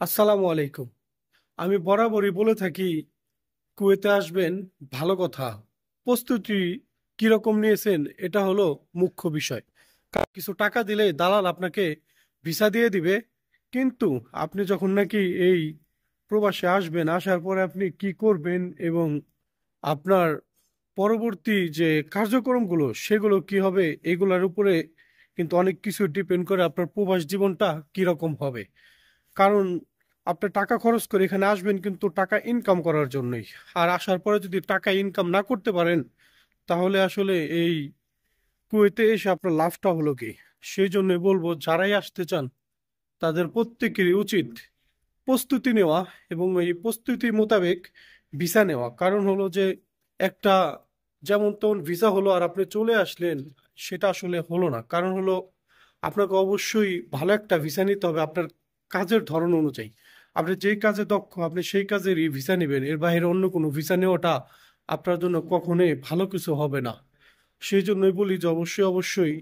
আসসালামু আলাইকুম। আমি বরাবরই বলে থাকি কুয়েতে আসবেন, ভালো কথা। প্রস্তুতি কিরকম নিয়েছেন এটা হলো মুখ্য বিষয়। কিছু টাকা দিলে দালাল আপনাকে ভিসা দিয়ে দিবে, কিন্তু আপনি যখন নাকি এই প্রবাসে আসবেন, আসার পরে আপনি কি করবেন এবং আপনার পরবর্তী যে কার্যক্রমগুলো সেগুলো কি হবে, এগুলোর উপরে কিন্তু অনেক কিছু ডিপেন্ড করে আপনার প্রবাস জীবনটা কিরকম হবে। কারণ আপনি টাকা খরচ করে এখানে আসবেন কিন্তু টাকা ইনকাম করার জন্যই। আর আসার পরে যদি টাকা ইনকাম না করতে পারেন, তাহলে আসলে এই কুয়েতে এসে আপনার লাভটা হলো কি? সেই জন্যই বলবো, যারাই আসতে চান তাদের প্রত্যেকেরই উচিত প্রস্তুতি নেওয়া এবং এই প্রস্তুতি মোতাবেক ভিসা নেওয়া। কারণ হলো যে একটা যেমন তেমন ভিসা হলো আর আপনি চলে আসলেন, সেটা আসলে হলো না। কারণ হলো আপনাকে অবশ্যই ভালো একটা ভিসা নিতে হবে আপনার কাজের ধরন অনুযায়ী। আপনি যেই কাজে দক্ষ আপনি সেই কাজেরই ভিসা নেবেন, এর বাইরে অন্য কোনো ভিসা নেওয়াটা আপনার জন্য কখনোই ভালো কিছু হবে না। সেই জন্যই বলি যে অবশ্যই অবশ্যই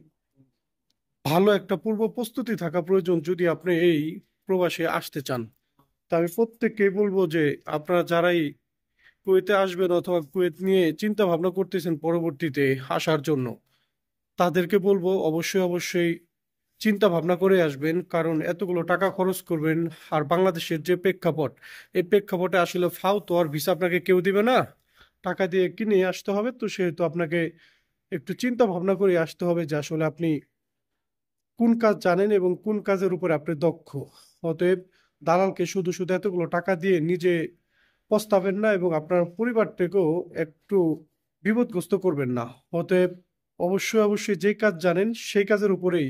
ভালো একটা পূর্ব প্রস্তুতি থাকা প্রয়োজন যদি আপনি এই প্রবাসে আসতে চান। তা আমি প্রত্যেককেই বলবো যে আপনারা যারাই কুয়েতে আসবেন অথবা কুয়েত নিয়ে চিন্তা ভাবনা করতেছেন পরবর্তীতে আসার জন্য, তাদেরকে বলবো অবশ্যই অবশ্যই চিন্তা ভাবনা করে আসবেন। কারণ এতগুলো টাকা খরচ করবেন, আর বাংলাদেশের যে প্রেক্ষাপট, এই প্রেক্ষাপটে আসলে ফাও তো আর ভিসা আপনাকে কেউ দিবে না, টাকা দিয়ে কিনে আসতে হবে। তো সেহেতু আপনাকে একটু চিন্তা ভাবনা করে আসতে হবে যে আসলে আপনি কোন কাজ জানেন এবং কোন কাজের উপর আপনি দক্ষ। অতএব দালালকে শুধু শুধু এতগুলো টাকা দিয়ে নিজে পস্তাবেন না এবং আপনার পরিবারটাকেও একটু বিপদগ্রস্ত করবেন না। অতএব অবশ্যই অবশ্যই যে কাজ জানেন সেই কাজের উপরেই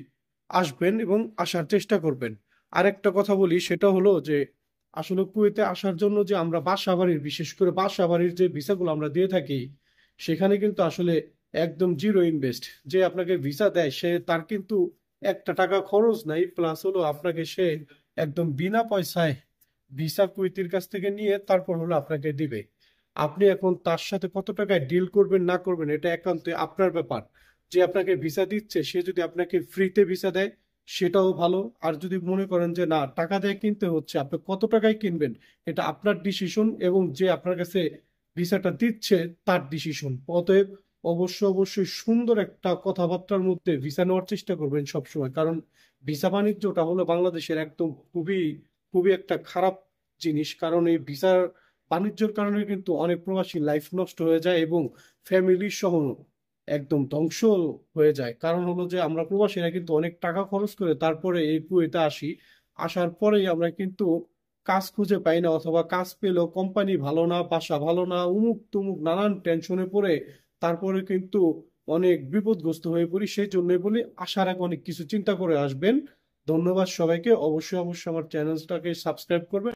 আসবেন এবং আসার চেষ্টা করবেন। আরেকটা কথা বলি, সেটা হলো যে আসলে কুয়েতে আসার জন্য যে আমরা বাসা বাড়ির, বিশেষ করে বাসা বাড়ির যে ভিসাগুলো আমরা দিয়ে থাকি, সেখানে কিন্তু আসলে একদম জিরো ইনভেস্ট। যে আপনাকে ভিসা দেয় সে তার কিন্তু একটা টাকা খরচ নাই, প্লাস হলো আপনাকে সে একদম বিনা পয়সায় ভিসা কুয়েতির কাছ থেকে নিয়ে তারপর হলো আপনাকে দিবে। আপনি এখন তার সাথে কত টাকায় ডিল করবেন না করবেন এটা একান্ত আপনার ব্যাপার। যে আপনাকে ভিসা দিচ্ছে সে যদি আপনাকে ফ্রিতে ভিসা দেয় সেটাও ভালো, আর যদি মনে করেন যে না টাকা দিয়ে কিনতে হচ্ছে, আপনি কত টাকায় কিনবেন এটা আপনার ডিসিশন এবং যে আপনার কাছে ভিসাটা দিচ্ছে তার ডিসিশন। অতএব অবশ্যই সুন্দর একটা কথাবার্তার মধ্যে ভিসা নেওয়ার চেষ্টা করবেন সবসময়। কারণ ভিসা বাণিজ্যটা হলো বাংলাদেশের একদম খুবই খুবই একটা খারাপ জিনিস। কারণ এই ভিসার বাণিজ্যের কারণে কিন্তু অনেক প্রবাসী লাইফ নষ্ট হয়ে যায় এবং ফ্যামিলি সহ একদম ধ্বংস হয়ে যায়। কারণ হলো যে আমরা প্রবাসীরা কিন্তু অনেক টাকা খরচ করে তারপরে এই কুয়েতে আসি। আসার পরেই আমরা কিন্তু কাজ খুঁজে পাই না, অথবা কাজ পেলেও কোম্পানি ভালো না, বাসা ভালো না, উমুক তুমুক নানান টেনশনে পড়ে তারপরে কিন্তু অনেক বিপদগ্রস্ত হয়ে পড়ি। সেই জন্যই বলি আসার আগে অনেক কিছু চিন্তা করে আসবেন। ধন্যবাদ সবাইকে। অবশ্যই অবশ্যই আমার চ্যানেলটাকে সাবস্ক্রাইব করবেন।